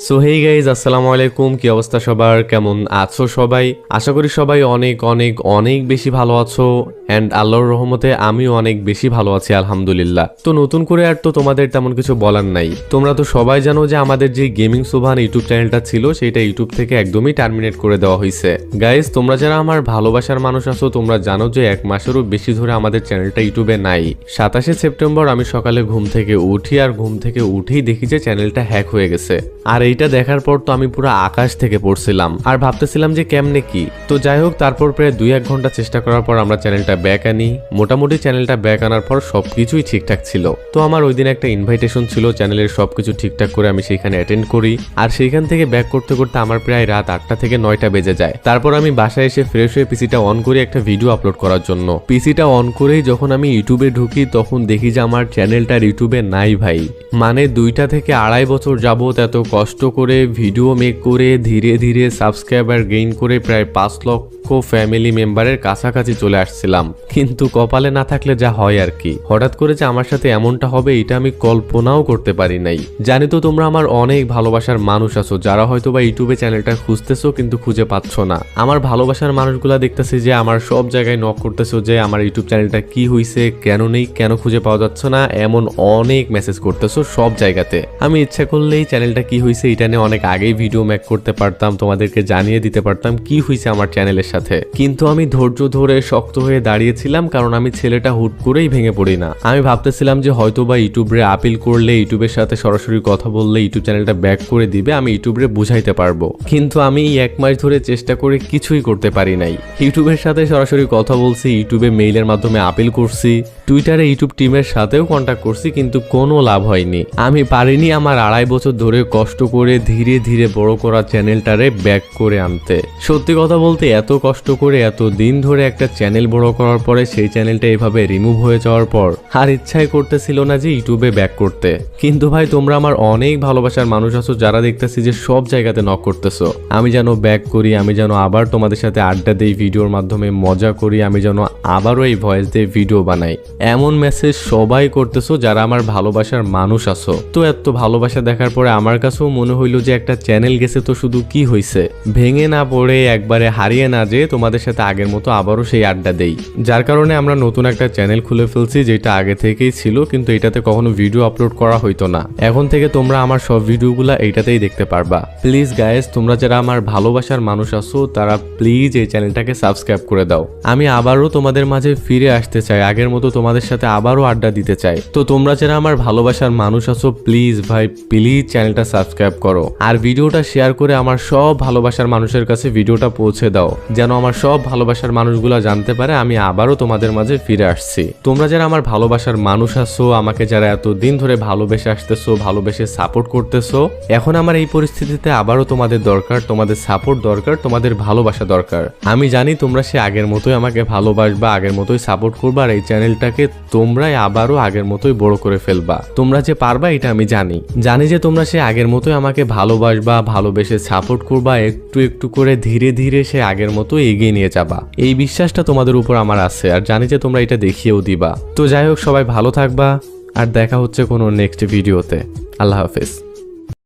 So hey guys, আসসালামু আলাইকুম। কি অবস্থা সবার, কেমন আছো সবাই? আশা করি সবাই অনেক অনেক অনেক বেশি ভালো আছো অ্যান্ড আল্লাহর রহমতে আমিও অনেক বেশি ভালো আছি আলহামদুলিল্লাহ। তো নতুন করে আর তো তোমাদের তেমন কিছু বলার নাই। তোমরা তো সবাই জানো যে আমাদের যে গেমিং সোভান ইউটিউব চ্যানেলটা ছিল সেটা ইউটিউব থেকে একদমই টার্মিনেট করে দেওয়া হয়েছে। গাইজ, তোমরা যারা আমার ভালোবাসার মানুষ আছো তোমরা জানো যে 1 মাসেরও বেশি ধরে আমাদের চ্যানেলটা ইউটিউবে নাই। 27 সেপ্টেম্বর আমি সকালে ঘুম থেকে উঠি, আর ঘুম থেকে উঠেই দেখি যে চ্যানেলটা হ্যাক হয়ে গেছে। আর এইটা দেখার পর তো আমি পুরো আকাশ থেকে পড়ছিলাম আর ভাবতেছিলাম যে কেমনে কি। তো যাই হোক, তারপর প্রায় 2-1 ঘন্টা চেষ্টা করার পর আমরা চ্যানেলটা ব্যাক আনি। মোটামুটি চ্যানেলটা ব্যাক আনার পর সবকিছুই ঠিকঠাক ছিল। তো আমার ওই দিন একটা ইনভাইটেশন ছিল, চ্যানেলের সবকিছু ঠিকঠাক করে আমি সেখানে অ্যাটেন্ড করি। আর সেইখান থেকে ব্যাক করতে করতে আমার প্রায় রাত 8টা থেকে 9টা বেজে যায়। তারপর আমি বাসায় এসে ফ্রেশ হয়ে পিসিটা অন করি একটা ভিডিও আপলোড করার জন্য। পিসিটা অন করেই যখন আমি ইউটিউবে ঢুকি তখন দেখি যে আমার চ্যানেলটা ইউটিউবে নাই ভাই। মানে 2টা থেকে 2.5 বছর যাবত এত কষ্ট করে ভিডিও মেক করে ধীরে ধীরে সাবস্ক্রাইবার গেইন করে প্রায় 5 লক্ষ ফ্যামিলি মেম্বারের কাছাকাছি চলে আসছিলাম, কিন্তু কপালে না থাকলে যা হয় আর কি। হঠাৎ করে যে আমার সাথে এমনটা হবে এটা আমি কল্পনাও করতে পারি নাই। জানি তো তোমরা আমার অনেক ভালোবাসার মানুষ আছো যারা হয়তো বা ইউটিউবে চ্যানেলটা খুঁজতেছো কিন্তু খুঁজে পাচ্ছ না। আমার ভালোবাসার মানুষগুলা দেখতেছি যে আমার সব জায়গায় নক করতেছো যে আমার ইউটিউব চ্যানেলটা কি হয়েছে, কেন নেই, কেন খুঁজে পাওয়া যাচ্ছে না, এমন অনেক মেসেজ করতেছো সব জায়গাতে। আমি ইচ্ছা করলেই চ্যানেলটা কি হয়েছে এটা নিয়ে অনেক আগেই ভিডিও মেক করতে পারতাম, তোমাদেরকে জানিয়ে দিতে পারতাম কি হয়েছে আমার চ্যানেলের সাথে। কিন্তু আমি ধৈর্য ধরে শক্ত হয়ে দাঁড়িয়েছিলাম, কারণ আমি ছেলেটা হুট করেই ভেঙে পড়ি না। আমি ভাবতেছিলাম যে হয়তো বা ইউটিউবে আপিল করলে, ইউটিউবের সাথে সরাসরি কথা বললে ইউটিউব চ্যানেলটা ব্যাক করে দিবে, আমি ইউটিউবে বুঝাইতে পারবো। কিন্তু আমি 1 মাস ধরে চেষ্টা করে কিছুই করতে পারি নাই। ইউটিউবের সাথে সরাসরি কথা বলছি, ইউটিউবে মেইলের মাধ্যমে আপিল করছি, টুইটারে ইউটিউব টিমের সাথেও কন্ট্যাক্ট করছি, কিন্তু কোনো লাভ হয়নি। আমি পারিনি আমার 2.5 বছর ধরে কষ্ট করে ধীরে ধীরে বড় করা চ্যানেলটারে ব্যাক করে আনতে। সত্যি কথা বলতে এত কষ্ট করে এত দিন ধরে একটা চ্যানেল বড় করার পরে সেই চ্যানেলটা এভাবে রিমুভ হয়ে যাওয়ার পর আর ইচ্ছাই করতেছিল না যে ইউটিউবে ব্যাক করতে। কিন্তু ভাই, তোমরা আমার অনেক ভালোবাসার মানুষ আছো যারা দেখতেছি যে সব জায়গাতে নক করতেছো আমি যেন ব্যাক করি, আমি যেন আবার তোমাদের সাথে আড্ডা দেই, ভিডিওর মাধ্যমে মজা করি, আমি যেন আবারও এই ভয়েস দিয়ে ভিডিও বানাই। এমন মেসেজ সবাই করতেছো যারা আমার ভালোবাসার মানুষ আছো। তো এত ভালোবাসা দেখার পরে আমার কাছেও মনে হইলো যে একটা চ্যানেল গেছে তো শুধু কি হয়েছে, ভেঙে না পড়ে একবারে হারিয়ে না যে তোমাদের সাথে আগের মতো আবারও সেই আড্ডা দেই। যার কারণে আমরা নতুন একটা চ্যানেল খুলে ফেলছি যেটা আগে থেকেই ছিল, কিন্তু এটাতে কখনো ভিডিও আপলোড করা হইতো না। এখন থেকে তোমরা আমার সব ভিডিওগুলা এইটাতেই দেখতে পারবা। প্লিজ গাইস, তোমরা যারা আমার ভালোবাসার মানুষ আছো তারা প্লিজ এই চ্যানেলটাকে সাবস্ক্রাইব করে দাও। আমি আবারও তোমাদের মাঝে ফিরে আসতে চাই, আগের মতো তোমাদের সাথে আবারও আড্ডা দিতে চাই। তো তোমরা যারা আমার ভালোবাসার মানুষ আছো প্লিজ ভাই প্লিজ চ্যানেলটা সাবস্ক্রাইব করো, আর ভিডিওটা শেয়ার করে আমার সব ভালোবাসার মানুষের কাছে ভিডিওটা পৌঁছে দাও, যেন আমার সব ভালোবাসার মানুষগুলো জানতে পারে আমি আবারও তোমাদের মাঝে ফিরে আসছি। তোমরা যারা আমার ভালোবাসার মানুষ আছো, আমাকে যারা এতদিন ধরে ভালোবেসে আসতেছো, ভালোবেসে সাপোর্ট করতেছো, এখন আমার এই পরিস্থিতিতে আবারও তোমাদের দরকার, তোমাদের সাপোর্ট দরকার, তোমাদের ভালোবাসা দরকার। আমি জানি তোমরা সে আগের মতোই আমাকে ভালোবাসবা, আগের মতোই সাপোর্ট করবা, আর এই চ্যানেলটাকে তোমরাই আবারও আগের মতোই বড় করে ফেলবা। তোমরা যে পারবা এটা আমি জানি যে তোমরা সে আগের মতোই আমাকে ভালোবাসবা, ভালোবেসে সাপোর্ট করবা, একটু একটু করে ধীরে ধীরে সে আগের মতো এগিয়ে নিয়ে যাবা। এই বিশ্বাসটা তোমাদের উপর আমার আছে, আর জানি যে তোমরা এটা দেখিয়েও দিবা। তো যাই হোক, সবাই ভালো থাকবা, আর দেখা হচ্ছে কোনো নেক্সট ভিডিওতে। আল্লাহ হাফেজ।